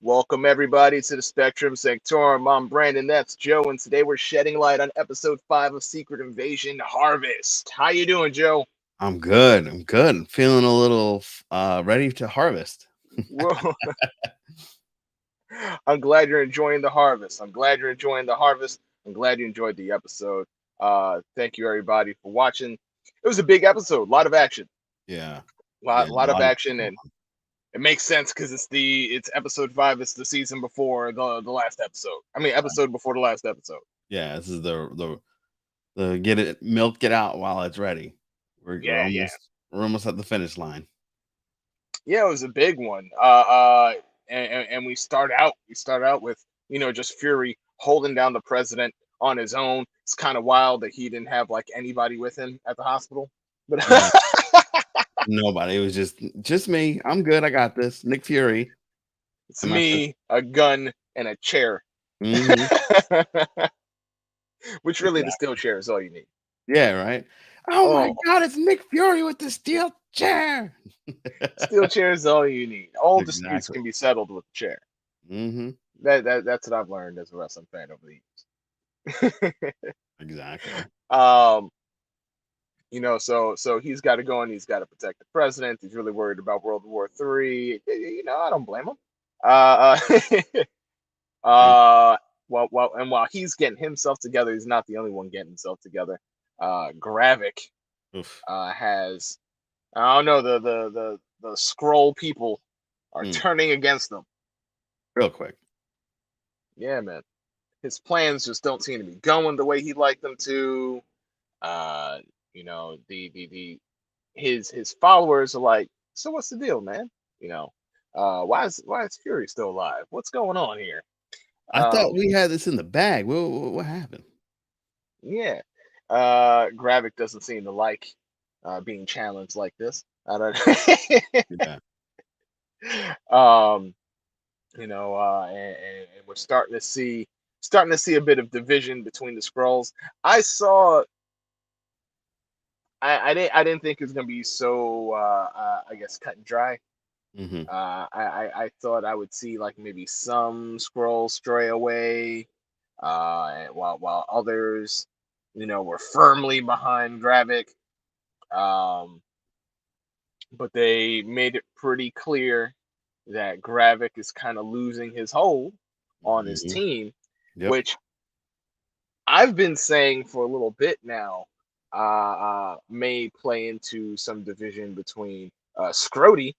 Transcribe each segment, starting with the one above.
Welcome everybody to the Spectrum Sanctorum. I'm Brandon, that's Joe, and today we're shedding light on episode 5 of Secret Invasion Harvest. How you doing, Joe? I'm good. I'm good. I'm feeling a little ready to harvest. Well, I'm glad you're enjoying the harvest. I'm glad you're enjoying the harvest. I'm glad you enjoyed the episode. Thank you everybody for watching. It was a big episode, a lot of action. Yeah. Lot, Yeah. A lot of lot of action, and it makes sense because it's episode 5, it's the season before the last episode. I mean episode before the last episode. yeah, this is the get it milk it out while it's ready. We're Yeah, yeah. almost at the finish line. Yeah, it was a big one. And we start out with just Fury holding down the president on his own. It's kind of wild that he didn't have like anybody with him at the hospital, but Mhm. Nobody. It was just me. I'm good. I got this. Nick Fury. it's I'm not the me, a gun, and a chair. hmm Which really the exactly. steel chair is all you need. Yeah, right. Oh my Oh, god, it's Nick Fury with the steel chair. steel chair is all you need. All disputes Exactly. can be settled with a chair. hmm That's what I've learned as a wrestling fan over the years. Exactly. um, so he's got to go and he's got to protect the president. He's really worried about World War III. I don't blame him. Uh, Yeah. uh, while he's getting himself together, he's not the only one getting himself together. Gravik Oof. has I don't know the scroll people are Mm. turning against him. Real quick. Yeah, man. His plans just don't seem to be going the way he'd like them to. Uh, the his followers are like, so what's the deal, man? You know, why is Fury still alive? What's going on here? I thought Um, we had this in the bag. What happened? yeah. Gravik doesn't seem to like being challenged like this. I don't. Yeah. um, and we're starting to see a bit of division between the scrolls. I saw. I didn't think it was gonna be so I guess cut and dry. Mhm. I thought I would see like maybe some scrolls stray away, and while others, were firmly behind Gravik. Um, but they made it pretty clear that Gravik is kind of losing his hold on his Mhm. team, Yep. which I've been saying for a little bit now. May play into some division between Scrody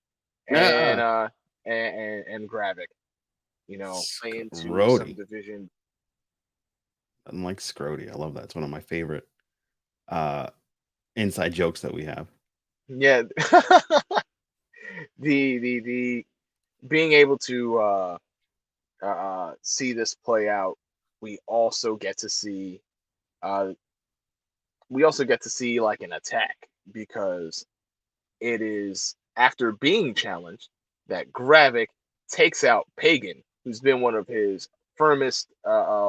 and Yeah. and Gravik. Play into some Scrody. division. I'm like Scrody. I love that. It's one of my favorite uh inside jokes that we have. Yeah, the being able to see this play out, we also get to see uh, like an attack because it is after being challenged that Gravik takes out Pagan, who's been one of his firmest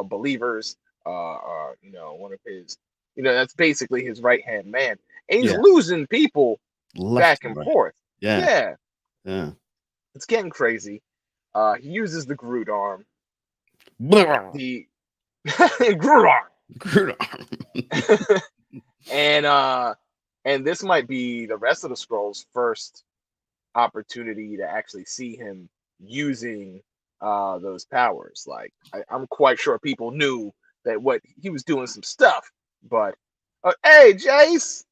believers. One of his, that's basically his right hand man, and he's Yeah. losing people Left back and and right. forth. Yeah. Yeah, Yeah. it's getting crazy. He uses the Groot arm. Brrr. The Groot arm. Crude arm. And this might be the rest of the scrolls first opportunity to actually see him using those powers. Like I'm quite sure people knew that what he was doing some stuff, but hey, Jace,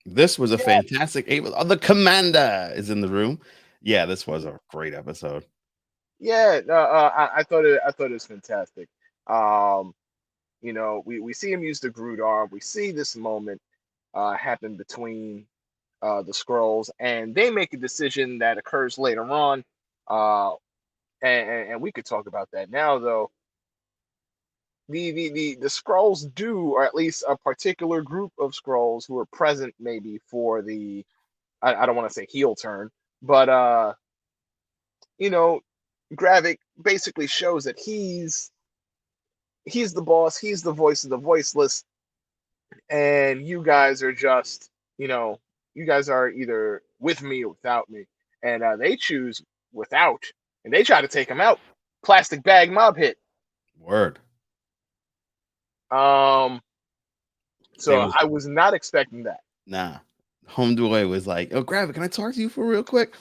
This was a yeah, fantastic the commander is in the room. Yeah, this was a great episode. yeah, no, I thought it was fantastic. Um, we see him use the Groot arm. We see this moment happen between the scrolls, and they make a decision that occurs later on. Uh, and we could talk about that now, though. The scrolls do, or at least a particular group of scrolls who are present, maybe for the I don't want to say heel turn, but you know, Gravik basically shows that he's the boss, he's the voice of the voiceless, and you guys are just, you guys are either with me or without me, and they choose without. and they try to take him out. Plastic bag mob hit. Word. Um, They so was I was not expecting that. nah. Homeboy was like, "Oh, Gravik, can I talk to you for real quick?"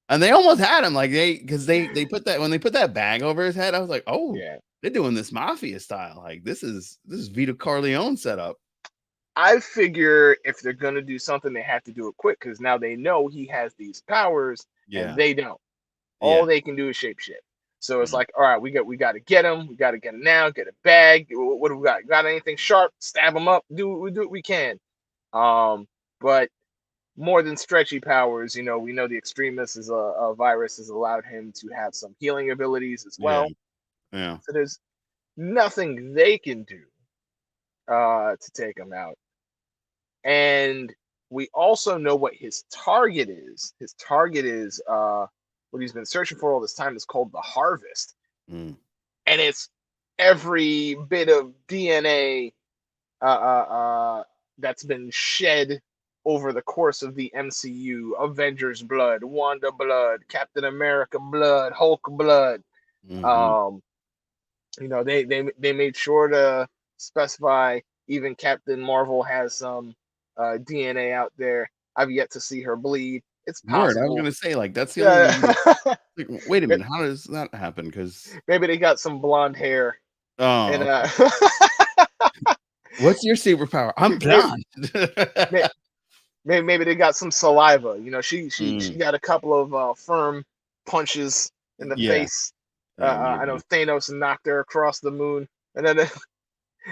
And they almost had him, like because they put that when they put that bag over his head. I was like, "Oh, Yeah, they're doing this mafia style. Like this is Vito Corleone setup." I figure if they're gonna do something, they have to do it quick because now they know he has these powers and Yeah, they don't. yeah, All they can do is shapeshift. So it's mhm. like, all right, we got to get him. We got to get him now. Get a bag. What do we got? Got anything sharp? Stab him up. Do what we can. But more than stretchy powers, we know the extremist is a virus has allowed him to have some healing abilities as Yeah, well. yeah. So there's nothing they can do to take him out. And we also know what his target is. His target is what he's been searching for all this time is called the harvest. Mm. And it's every bit of DNA uh, uh, uh, that's been shed over the course of the MCU. Avengers blood, Wanda blood, Captain America blood, Hulk blood. Mhm. Um, they made sure to specify even Captain Marvel has some DNA out there. I've yet to see her bleed. It's Word. I was possible. gonna say like that's the only Yeah. one. Like, wait a minute, how does that happen? Because Maybe they got some blonde hair and oh, okay. What's your superpower? I'm maybe, blonde. maybe they got some saliva. She Mm, got a couple of firm punches in the yeah, face. yeah, I know maybe. Thanos knocked her across the moon, and then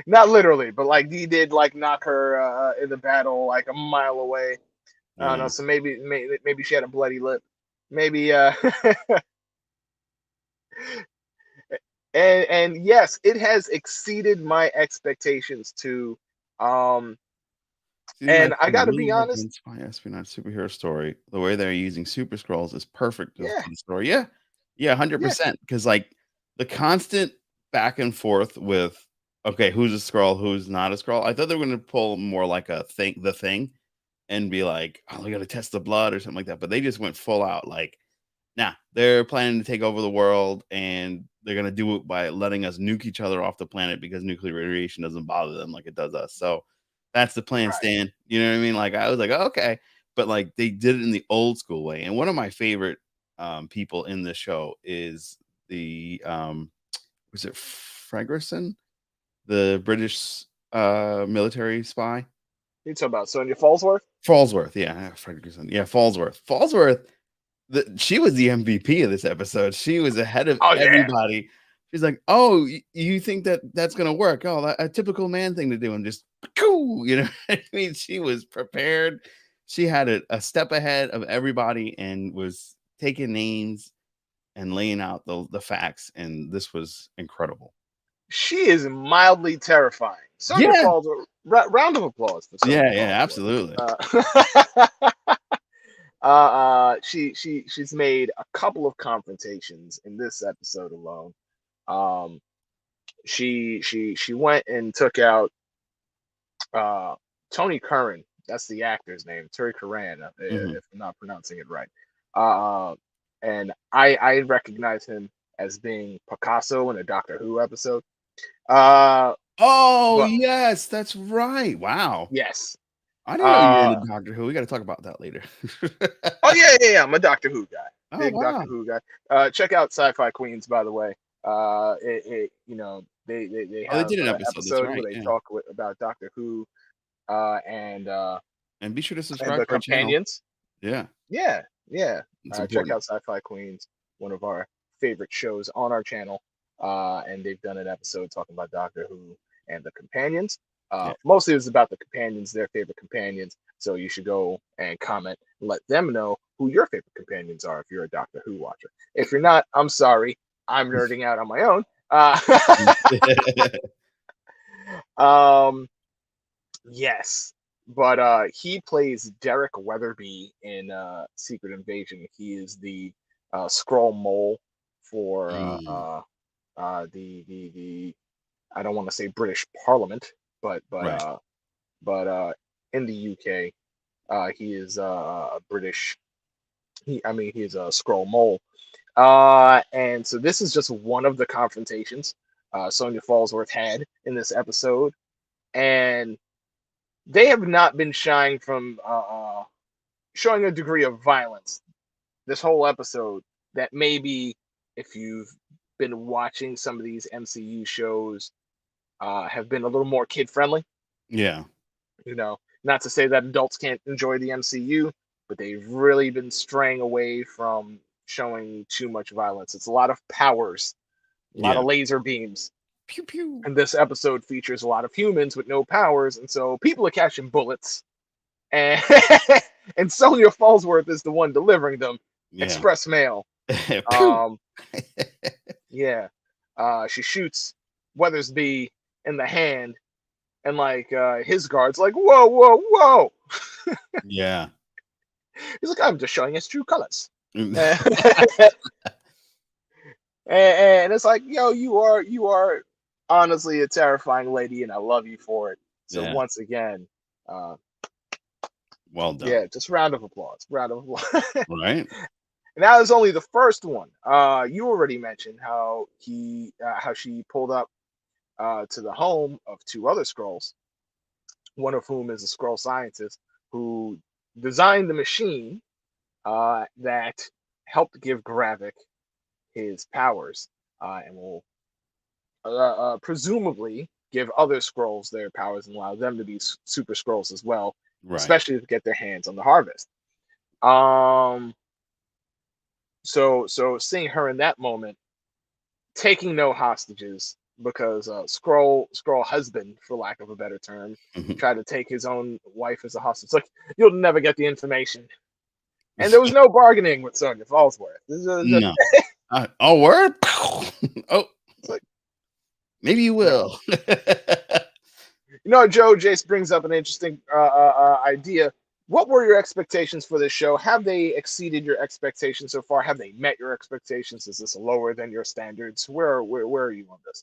not literally, but like he did like knock her in the battle like a mile away. I don't know. Yeah. So maybe she had a bloody lip. Maybe and yes, it has exceeded my expectations too. Um, Seems and like I a got to be really honest. well-done spy espionage superhero story. The way they're using super scrolls is perfect Yeah, for the story. Yeah. Yeah, yeah, 100%. Because like the constant back and forth with okay, who's a scroll, who's not a scroll. I thought they were gonna pull more like a thing the thing and be like, oh, we gotta test the blood or something like that. But they just went full out like, nah, they're planning to take over the world and they're gonna do it by letting us nuke each other off the planet because nuclear radiation doesn't bother them like it does us. So that's the plan, right. Stan. You know what I mean? Like I was like, oh, okay. But like they did it in the old school way. And one of my favorite people in the show is the was it Ferguson, the British military spy? You talking about Sonya Fallsworth? Falsworth, yeah, Ferguson. Yeah, Falsworth. Falsworth she was the MVP of this episode. She was ahead of Oh yeah, everybody. She's like, "Oh, you think that that's gonna work? Oh, a typical man thing to do," and just, you know. I mean, she was prepared. She had a step ahead of everybody and was taking names and laying out the facts. And this was incredible. she is mildly terrifying. Sonya Yeah, Fallsworth. Round of applause for Sonya yeah, yeah, Fallsworth. absolutely. She's made a couple of confrontations in this episode alone. Um, she went and took out uh Tony Curran. That's the actor's name, Terry Curran, Hmm. if I'm not pronouncing it right. Uh, and I recognize him as being Picasso in a Doctor Who episode. Uh, Oh but yes, that's right. Wow, yes. I didn't know you were Uh, into Doctor Who. We got to talk about that later. oh yeah. I'm a Doctor Who guy, Oh big wow. Doctor Who guy. Check out Sci-Fi Queens, by the way. They Oh, they have did an an episode, that's episode where right, they yeah. talk about Doctor Who and And be sure to and subscribe the to our channel. companions. Yeah, Yeah, yeah. it's Check important. out Sci-Fi Queens, one of our favorite shows on our channel. And they've done an episode talking about Doctor Who and the companions. Yeah. Mostly it was about the companions, their favorite companions. So you should go and comment and let them know who your favorite companions are if you're a Doctor Who watcher. If you're not, I'm sorry. I'm nerding out on my own. Um, yes, but he plays Derek Weatherby in Secret Invasion. He is the Skrull mole for Mm, the I don't want to say British Parliament, but right. but in the UK. He is a British. He is a Skrull mole. And so this is just one of the confrontations Sonya Fallsworth had in this episode, and they have not been shying from showing a degree of violence this whole episode that maybe if you've been watching some of these MCU shows have been a little more kid friendly. Yeah. You know, not to say that adults can't enjoy the MCU, but they've really been straying away from showing too much violence. It's a lot of powers, a lot Yeah. of laser beams. Pew pew. And this episode features a lot of humans with no powers, and so people are catching bullets. And and Sonya Fallsworth is the one delivering them. Yeah. Express mail. Pew. Yeah. She shoots Weathersby in the hand, and like his guard's like, whoa, whoa, whoa. Yeah. He's like, I'm just showing his true colors. Mm. And it's like, yo, you are honestly a terrifying lady, and I love you for it. So Yeah. once again, uh, Well done. yeah, just round of applause, round of applause. Right? And that was only the first one. You already mentioned how how she pulled up to the home of two other Skrulls, one of whom is a Skrull scientist who designed the machine that helped give Gravik his powers, and will presumably give other Skrulls their powers and allow them to be super Skrulls as well, Right. especially to get their hands on the harvest. So seeing her in that moment, taking no hostages because Skrull husband, for lack of a better term, tried to take his own wife as a hostage. It's like, you'll never get the information. And there was no bargaining with Sonya Fallsworth. No. Oh, word? Oh, like, maybe you will. You know, Joe, Jace brings up an interesting idea. What were your expectations for this show? Have they exceeded your expectations so far? Have they met your expectations? Is this lower than your standards? Where are you on this?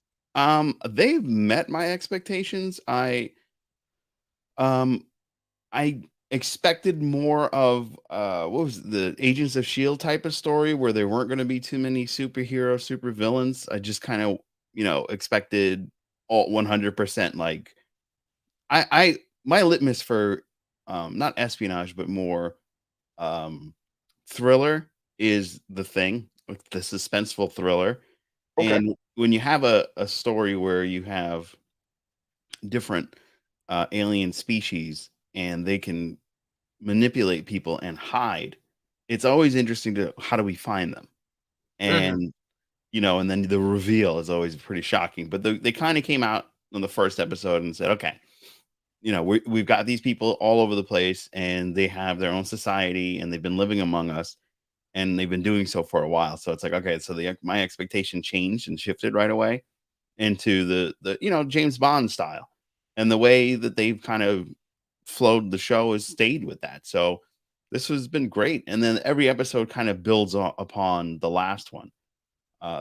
They've met my expectations. I expected more of what was it, the Agents of Shield type of story where there weren't going to be too many superhero super villains. I just kind of, expected all 100% like I my litmus for not espionage but more thriller is The Thing, like the suspenseful thriller. Okay. And when you have a story where you have different alien species and they can manipulate people and hide, it's always interesting to how do we find them? And and then the reveal is always pretty shocking. But they kind of came out on the first episode and said, okay, we've got these people all over the place and they have their own society and they've been living among us and they've been doing so for a while. So it's like, okay, so my expectation changed and shifted right away into the James Bond style, and the way that they've kind of flowed the show has stayed with that. So this has been great, and then every episode kind of builds upon the last one.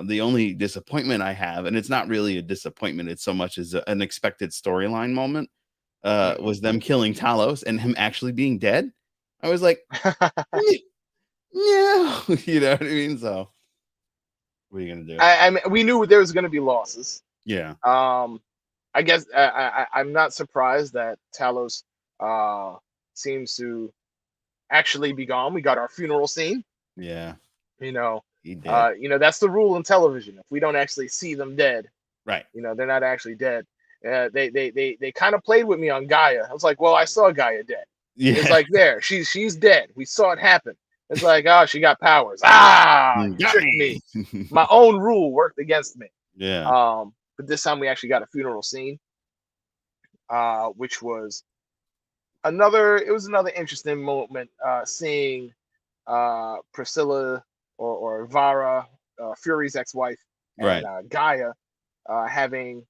The only disappointment I have, and it's not really a disappointment, it's so much as an expected storyline moment, was them killing Talos and him actually being dead. I was like, yeah, you know what I mean? So what are you gonna do? I mean, we knew there was going to be losses. Yeah. I guess I'm not surprised that Talos seems to actually be gone. We got our funeral scene. Yeah. You know, He did. that's the rule in television. If we don't actually see them dead, Right. they're not actually dead. They kind of played with me on Gaia. I was like, well, I saw Gaia dead. Yeah. It's like, there, she's dead. We saw it happen. It's like, oh, she got powers. You tricked me. My own rule worked against me. Yeah. But this time we actually got a funeral scene, which was another interesting moment, seeing Priscilla or Vara, Fury's ex-wife, and Right. Gaia having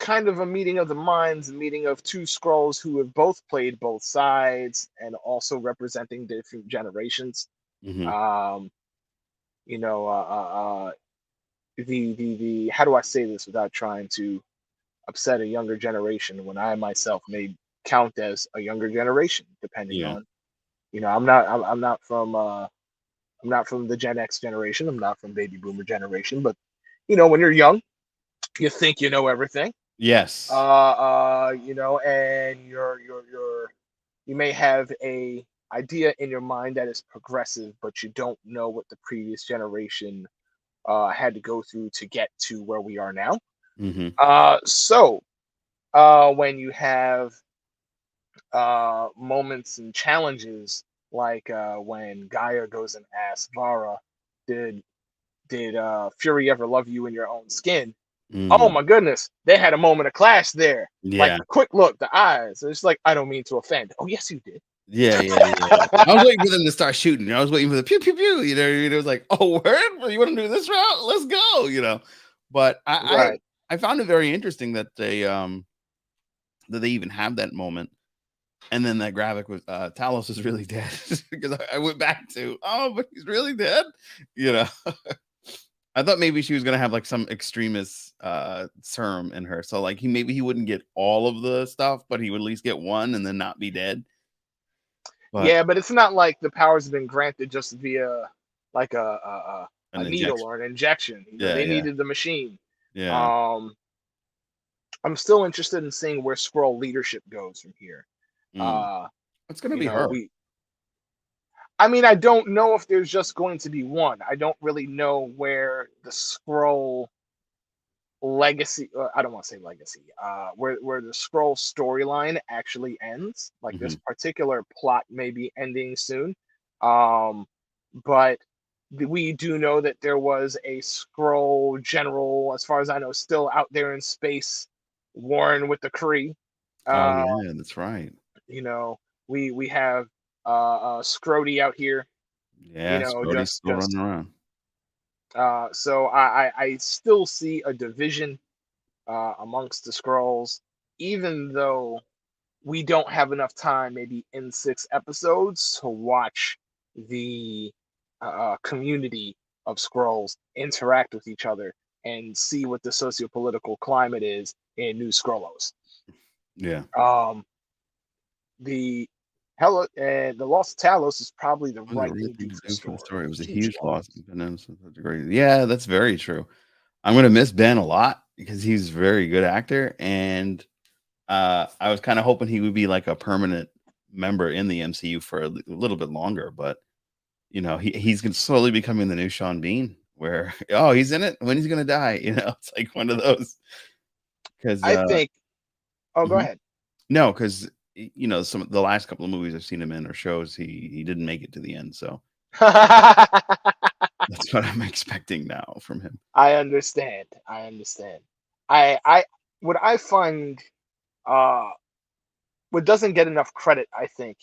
kind of a meeting of the minds, a meeting of two Skrulls who have both played both sides and also representing different generations. Mhm. The how do I say this without trying to upset a younger generation when I myself may count as a younger generation, depending Yeah. on, I'm not from the Gen X generation. I'm not from baby boomer generation, but when you're young, you think you know everything. Yes. And you may have a idea in your mind that is progressive, but you don't know what the previous generation had to go through to get to where we are now. Hmm. So when you have moments and challenges like when Gaia goes and asks Vara, did Fury ever love you in your own skin? Oh Hmm. my goodness, they had a moment of clash there. Like Yeah. the quick look, the eyes. It's like, I don't mean to offend. Oh yes, you did. Yeah, yeah, yeah. I was waiting for them to start shooting. I was waiting for the pew pew pew. It was like, oh, word, you want to do this route? Let's go. But Right. I found it very interesting that they even have that moment, and then that graphic was Talos is really dead because I went back to but he's really dead. You know, I thought maybe she was gonna have like some extremist serum in her, so like he wouldn't get all of the stuff, but he would at least get one and then not be dead. But Yeah, but it's not like the powers have been granted just via like a an needle injection. or an injection. Yeah, They yeah, needed the machine. yeah. Um, I'm still interested in seeing where Skrull leadership goes from here. Mm. Uh, It's gonna you be know, her. we. I mean, I don't know if there's just going to be one. I don't really know where the Skrull legacy. I don't want to say legacy. Where the Skrull storyline actually ends. Like this Mhm. particular plot may be ending soon. Um, but we do know that there was a Skrull general, as far as I know, still out there in space, warring with the Kree. Oh Uh, yeah, that's right. you know, we have Scrody out here. Yeah, Scotty's Just still running around. so I still see a division amongst the Scrolls, even though we don't have enough time, maybe in 6 episodes, to watch the community of Scrolls interact with each other and see what the socio-political climate is in New Scrollos. Yeah. Um, the the loss of Talos is probably the Was the right right thing to thing do to for the do for the story. story. It was a Huge huge loss. loss. Yeah, that's very true. I'm gonna miss Ben a lot because he's a very good actor, and I was kind of hoping he would be like a permanent member in the MCU for a little bit longer, but he's slowly becoming the new Sean Bean, where he's in it when he's gonna die. It's like one of those because I think. Oh, go mhm. ahead. No, because some of the last couple of movies I've seen him in or shows, he didn't make it to the end, so that's what I'm expecting now from him. I understand. I understand. I what I find uh what doesn't get enough credit, I think,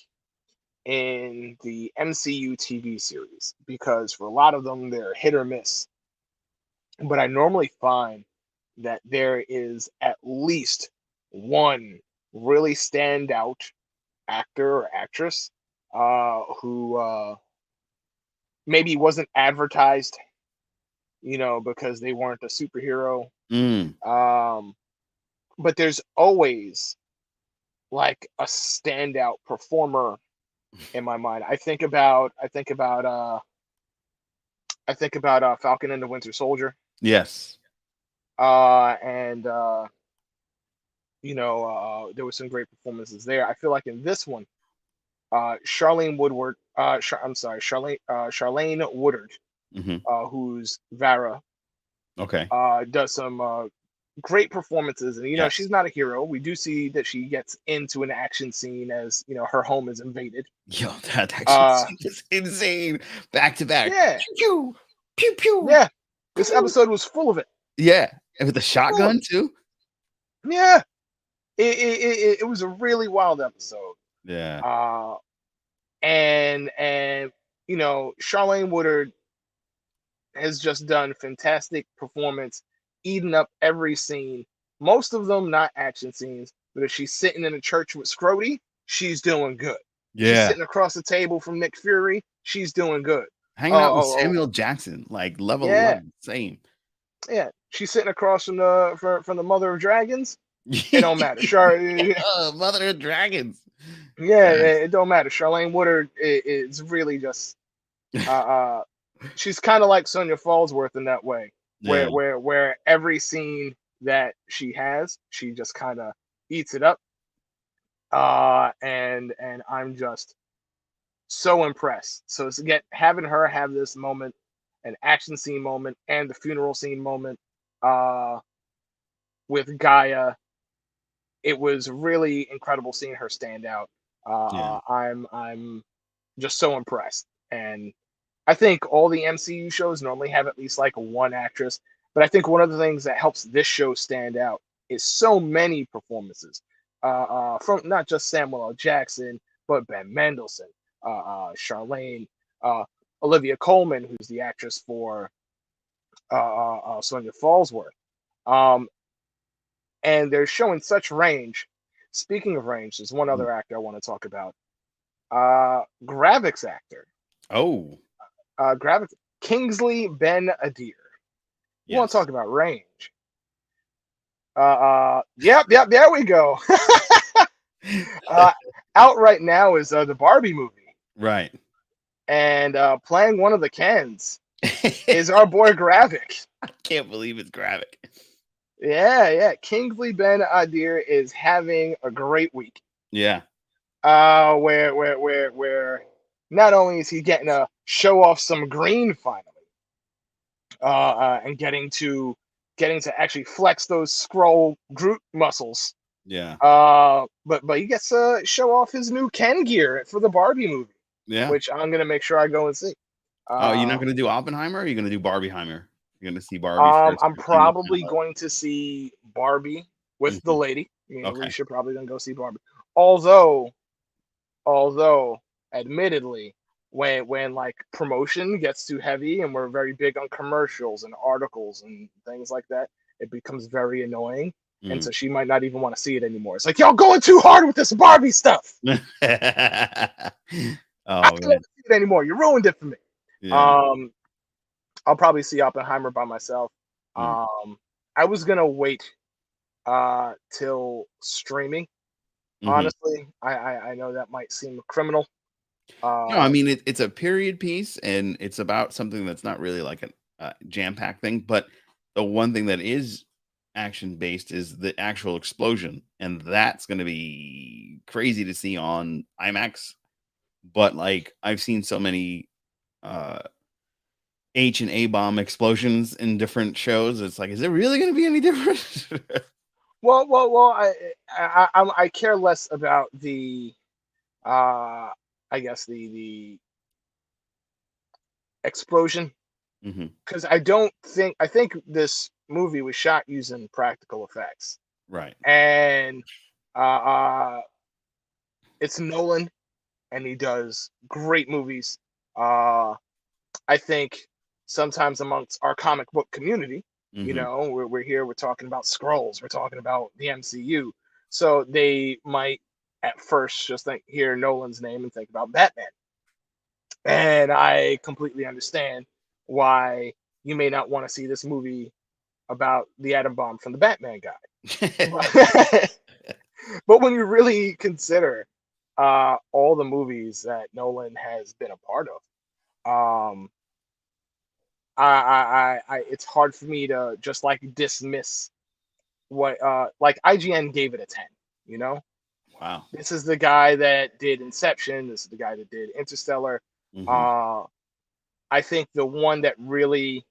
in the MCU TV series, because for a lot of them they're hit or miss. But I normally find that there is at least one really standout actor or actress who maybe wasn't advertised, because they weren't a superhero. Mm, Um, but there's always like a standout performer in my mind. I think about Falcon and the Winter Soldier. yes. And there were some great performances there. I feel like in this one, Charlene Woodward, I'm sorry, Charlene Woodard, Hmm. who's Vara, Okay. does some great performances. And Yes. she's not a hero. We do see that she gets into an action scene as her home is invaded. Yo, that action Uh, scene is insane. Back to back. yeah, Pew pew pew pew. yeah. This Pew. episode was full of it. Yeah, and with the Full of shotgun it. too. Yeah, it was a really wild episode. Yeah. Uh, and Charlene Woodard has just done fantastic performance, eating up every scene. Most of them not action scenes, but if she's sitting in a church with Scrody, she's doing good. She's Yeah. sitting across the table from Nick Fury, she's doing good. Hanging out with Oh, Samuel Jackson, like level yeah, 11, same. yeah. She's sitting across from the Mother of Dragons. It don't matter. Char, Oh, Mother of Dragons. yeah, Yes. it don't matter. Charlene Woodard is really just uh, uh she's kind of like Sonya Fallsworth in that way, Yeah. where every scene that she has, she just kind of eats it up. And I'm just so impressed. So it's get having her have this moment, an action scene moment, and the funeral scene moment, uh, with Gaia. It was really incredible seeing her stand out. Yeah. I'm just so impressed, and I think all the MCU shows normally have at least like one actress, but I think one of the things that helps this show stand out is so many performances from not just Samuel L. Jackson, but Ben Mendelsohn, Charlene, uh, Olivia Colman, who's the actress for Sonya Fallsworth. Um, and they're showing such range. Speaking of range, there's one Mhm. other actor I want to talk about. Gravik's actor, Oh, Gravik Kingsley Ben Adir. You want to yes. talk about range? Yep. There we go. uh, out right now is the Barbie movie, Right. and playing one of the Kens I is our boy Gravik. can't believe it's Gravik. Yeah. Kingsley Ben Adir is having a great week. Yeah. Where not only is he getting to show off some green finally, and getting to actually flex those scroll Groot muscles. Yeah. But he gets to show off his new Ken gear for the Barbie movie, Yeah. which I'm gonna make sure I go and see. Oh, you're not Um, gonna do Oppenheimer, or you're gonna do Barbieheimer? You're gonna see Barbie first I'm or see probably Oppenheimer? going to see Barbie with the Mhm. lady. We Okay. should probably then go see Barbie. Although, admittedly, when like promotion gets too heavy and we're very big on commercials and articles and things like that, it becomes very annoying. And Mhm. so she might not even want to see it anymore. It's like, y'all going too hard with this Barbie stuff. I Oh, don't want man. to see it anymore. You ruined it for me. Yeah. Um, I'll probably see Oppenheimer by myself. Mm. I was gonna wait till streaming. Mhm. Honestly, I know that might seem criminal. No, I Uh, mean, it's a period piece, and it's about something that's not really like a jam-packed thing, but the one thing that is action-based is the actual explosion, and that's gonna be crazy to see on IMAX. But, like, I've seen so many, uh, H and A bomb explosions in different shows, it's like, is it really gonna be any different? well. I care less about the I guess the explosion Mhm. because I think this movie was shot using practical effects Right. and uh, uh it's Nolan and he does great movies. Uh, I think sometimes amongst our comic book community, Mhm. we're here, we're talking about scrolls, we're talking about the MCU. So they might at first just hear Nolan's name and think about Batman. And I completely understand why you may not want to see this movie about the atom bomb from the Batman guy. But, but when you really consider all the movies that Nolan has been a part of, it's hard for me to just like dismiss what like IGN gave it a 10, you know? Wow. This is the guy that did Inception, this is the guy that did Interstellar. Mhm. Uh I think the one that really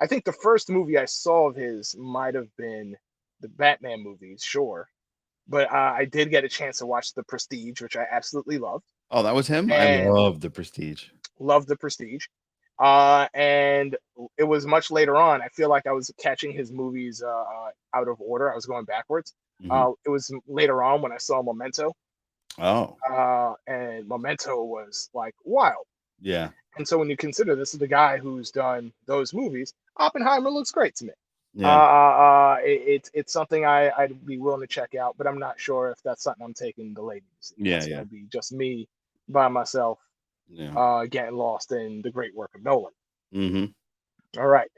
I think the first movie I saw of his might have been the Batman movies, sure. But I did get a chance to watch The Prestige, which I absolutely loved. Oh, that was him? I And love The Prestige. loved The Prestige. And it was much later on. I feel like I was catching his movies out of order. I was going backwards. Mhm. It was later on when I saw Memento, Oh, and Memento was like wild. yeah. And so when you consider this is the guy who's done those movies, Oppenheimer looks great to me. Yeah. It's something I'd be willing to check out, but I'm not sure if that's something I'm taking the lady to see. Yeah, That's yeah. going to be just me by myself, Yeah. getting lost in the great work of Nolan. Mhm. All right.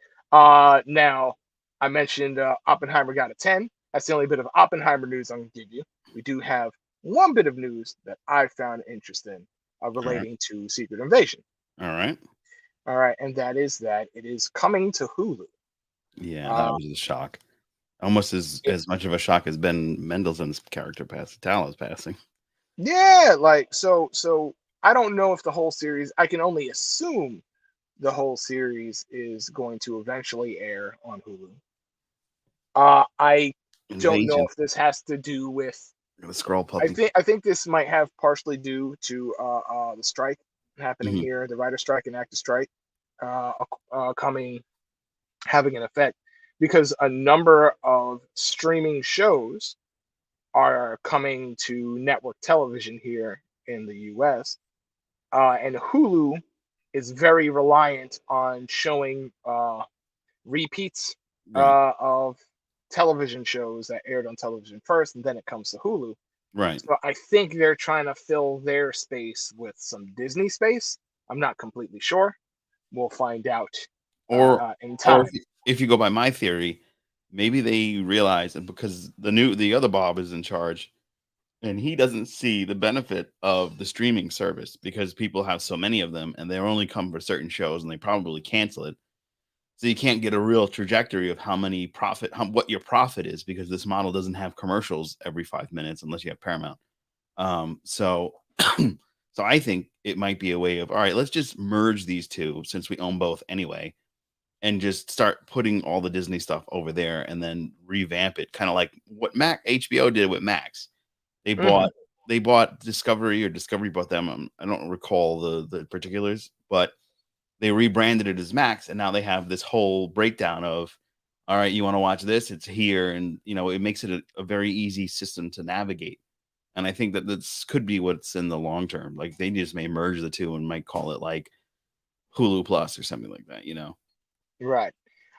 Now I mentioned Oppenheimer got a 10. That's the only bit of Oppenheimer news I'm going to give you. We do have one bit of news that I found interesting All right. relating to Secret Invasion. All right. All right, and that is that it is coming to Hulu. Yeah, that Uh, was a shock. Almost it, as much of a shock as Ben Mendelsohn's character Talos passing. yeah, like so. I don't know if the whole series. I can only assume the whole series is going to eventually air on Hulu. I don't know Invasion. if this has to do with. The scroll puppy. I think this might have partially due to the strike happening Hmm. here, the writer strike and actor strike uh, coming having an effect because a number of streaming shows are coming to network television here in the U.S. And Hulu is very reliant on showing repeats Right. of television shows that aired on television first, and then it comes to Hulu. Right. So I think they're trying to fill their space with some Disney space. I'm not completely sure. We'll find out Or in or time. if you go by my theory, maybe they realize that because the other Bob is in charge and he doesn't see the benefit of the streaming service because people have so many of them and they only come for certain shows and they probably cancel it. So you can't get a real trajectory of what your profit is because this model doesn't have commercials every 5 minutes unless you have Paramount. So so I think it might be a way of all right, let's just merge these two since we own both anyway, and just start putting all the Disney stuff over there and then revamp it, kind of like what Mac HBO did with Max. They Mhm. bought they bought Discovery or Discovery bought them. I don't recall the particulars, but they rebranded it as Max, and now they have this whole breakdown of, all right, you want to watch this? It's here, and it makes it a very easy system to navigate. And I think that this could be what's in the long term. Like they just may merge the two and might call it like Hulu Plus or something like that. Right.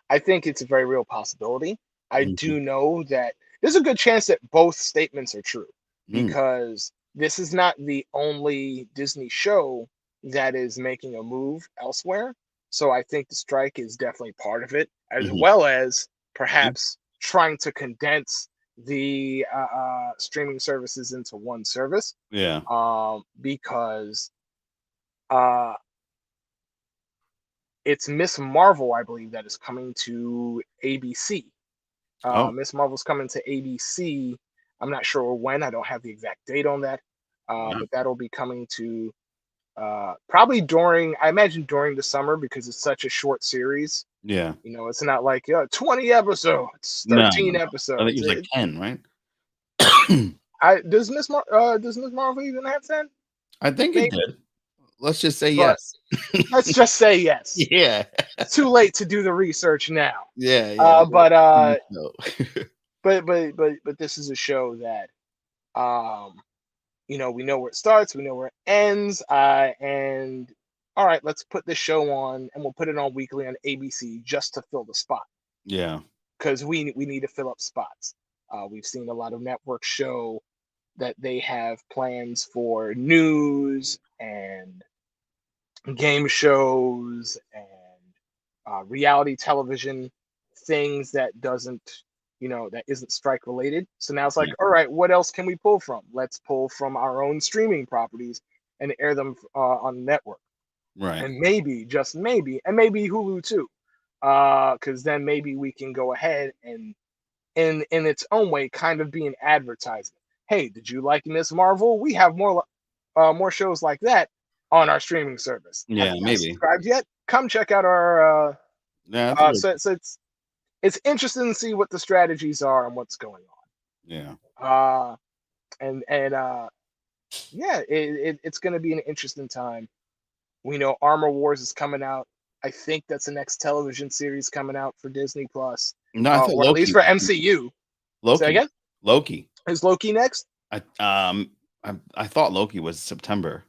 I think it's a very real possibility. I Mhm. do know that there's a good chance that both statements are true Mm, because this is not the only Disney show that is making a move elsewhere. So I think the strike is definitely part of it, as mhm. well as Yeah. perhaps trying to condense the streaming services into one service. Yeah. Because uh, it's Miss Marvel, I believe, that is coming to ABC. Oh, Miss Marvel's coming to ABC. I'm not sure when. I don't have the exact date on that, wow. but that'll be coming to probably during. I imagine during the summer because it's such a short series. Yeah. It's not like 20 episodes, No, no, 13 no. I think it episodes. was like 10, right? Does Miss Marvel even have 10? I think it Maybe, did. Let's just say but yes. let's just say yes. Yeah. It's too late to do the research now. Yeah, yeah. Uh, but uh, No. but this is a show that um we know where it starts, we know where it ends, and all right, let's put this show on, and we'll put it on weekly on ABC just to fill the spot Yeah. because we need to fill up spots. We've seen a lot of networks show that they have plans for news and game shows and reality television things that doesn't that isn't strike related. So now it's like, Yeah. all right, what else can we pull from? Let's pull from our own streaming properties and air them on the network, Right. and maybe just maybe, and maybe Hulu too, because then maybe we can go ahead and in its own way kind of be an advertisement. Hey, did you like Miss Marvel? We have more shows like that on our streaming service. Have Yeah, you not maybe. subscribed yet? Come check out our Yeah, that's a good so it's interesting to see what the strategies are and what's going yeah. on. And yeah, it's going to be an interesting time. We know Armor Wars is coming out. I think that's the next television series coming out for Disney Plus, No, I thought or at least for MCU. Say Loki. again, Loki. is Loki next? I I thought Loki was September.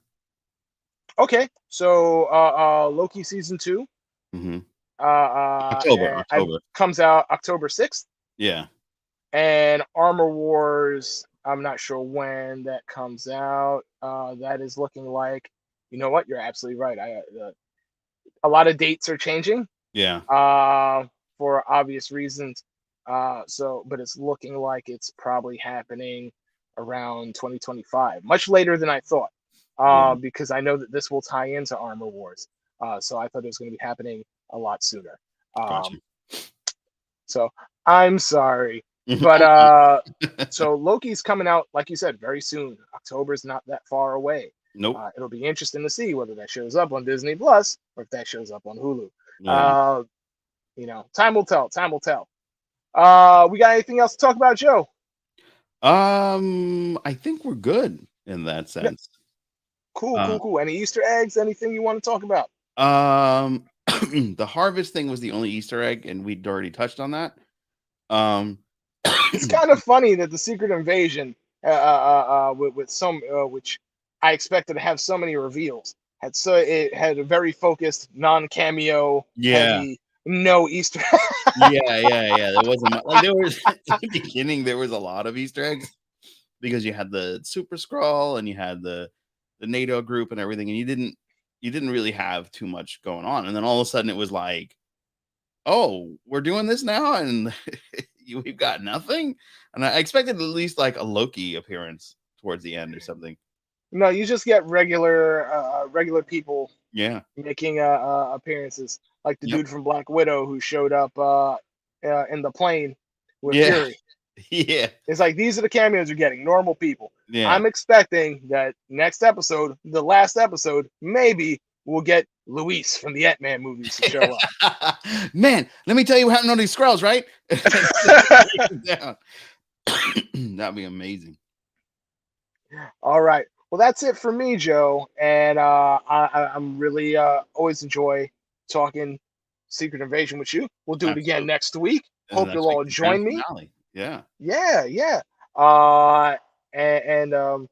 Okay, so Loki season 2 Mhm. October. comes out October 6th, Yeah. and Armor Wars. I'm not sure when that comes out. That is looking like, you know what? You're absolutely right. A lot of dates are changing Yeah. uh, for obvious reasons. But it's looking like it's probably happening around 2025, much later than I thought, Yeah, because I know that this will tie into Armor Wars. So I thought it was going to be happening a lot sooner. gotcha. So I'm sorry, but so Loki's coming out, like you said, very soon. October's not that far away. Nope. It'll be interesting to see whether that shows up on Disney Plus or if that shows up on Hulu. Yeah. Time will tell. Time will tell. We got anything else to talk about, Joe? I think we're good in that sense. Cool. Any Easter eggs? Anything you want to talk about? The harvest thing was the only Easter egg, and we'd already touched on that. It's kind of funny that the Secret Invasion, with some, which I expected to have so many reveals, it had a very focused, non-cameo, heavy, no Easter. yeah. There wasn't like there was in the beginning. There was a lot of Easter eggs because you had the Super Skrull and you had the NATO group and everything, and you didn't really have too much going on. And then all of a sudden, it was like, oh, we're doing this now, and we've got nothing. And I expected at least like a Loki appearance towards the end or something. No, you just get regular people making appearances, like the dude from Black Widow who showed up in the plane with Fury. Yeah, it's like these are the cameos you're getting, normal people. Yeah, I'm expecting that next episode, the last episode, maybe we'll get Luis from the Ant-Man movies to show up. Man, let me tell you what happened on these Skrulls, right? That'd be amazing. All right. Well, that's it for me, Joe. And I'm really always enjoy talking Secret Invasion with you. We'll do it again next week. Hope you'll all join me. Yeah. And I'm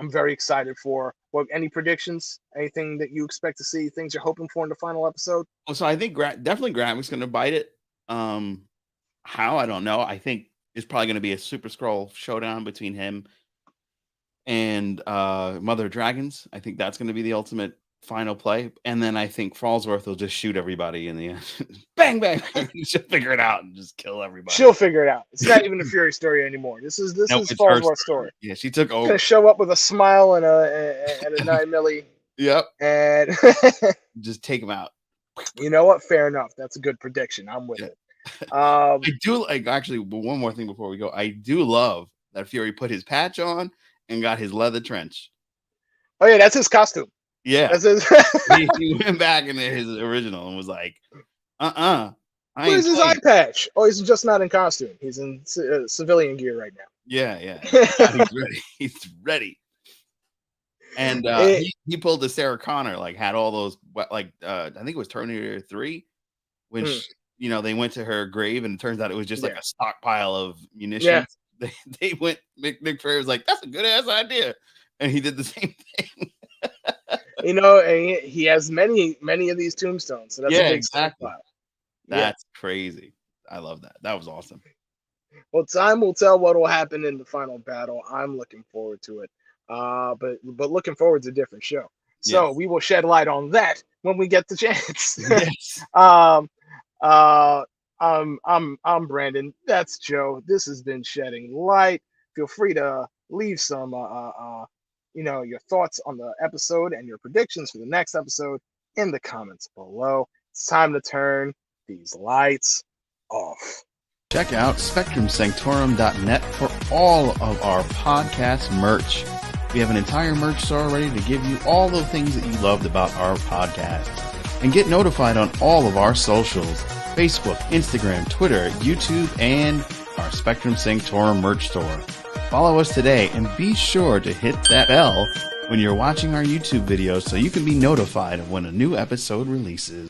very excited for any predictions, anything that you expect to see, things you're hoping for in the final episode. Well, so I think definitely Gravik's going to bite it. How, I don't know. I think it's probably going to be a Super Skrull showdown between him and Mother Dragons. I think that's going to be the ultimate final play. And then I think Falsworth will just shoot everybody in the end. Bang, bang. She'll figure it out and just kill everybody. She'll figure it out. It's not even a Fury story anymore. This is Falsworth's story. Yeah, she took over. Gonna show up with a smile and a 9 milli. Yep. And just take him out. You know what? Fair enough. That's a good prediction. I'm with it. I do like, actually, one more thing before we go. I do love that Fury put his patch on and got his leather trench. Oh yeah, that's his costume. Yeah, that's his. he went back into his original and was like, Where's his eye patch? Oh, he's just not in costume. He's in civilian gear right now. Yeah. He's ready. He's ready. And he pulled the Sarah Connor, like had all those, like I think it was Terminator 3, when they went to her grave and it turns out it was just like a stockpile of munitions. Yeah. They went. Nick Fury was like, "That's a good ass idea," and he did the same thing. And he has many of these tombstones. So that's a big stockpile. That's crazy. I love that. That was awesome. Well, time will tell what will happen in the final battle. I'm looking forward to it. But looking forward to a different show. So we will shed light on that when we get the chance. Yes. I'm Brandon. That's Joe. This has been Shedding Light. Feel free to leave some your thoughts on the episode and your predictions for the next episode in the comments below. It's time to turn these lights off. Check out SpectrumSanctorum.net for all of our podcast merch. We have an entire merch store ready to give you all the things that you loved about our podcast. And get notified on all of our socials: Facebook, Instagram, Twitter, YouTube, and our Spectrum Sanctorum merch store. Follow us today and be sure to hit that bell when you're watching our YouTube videos so you can be notified of when a new episode releases.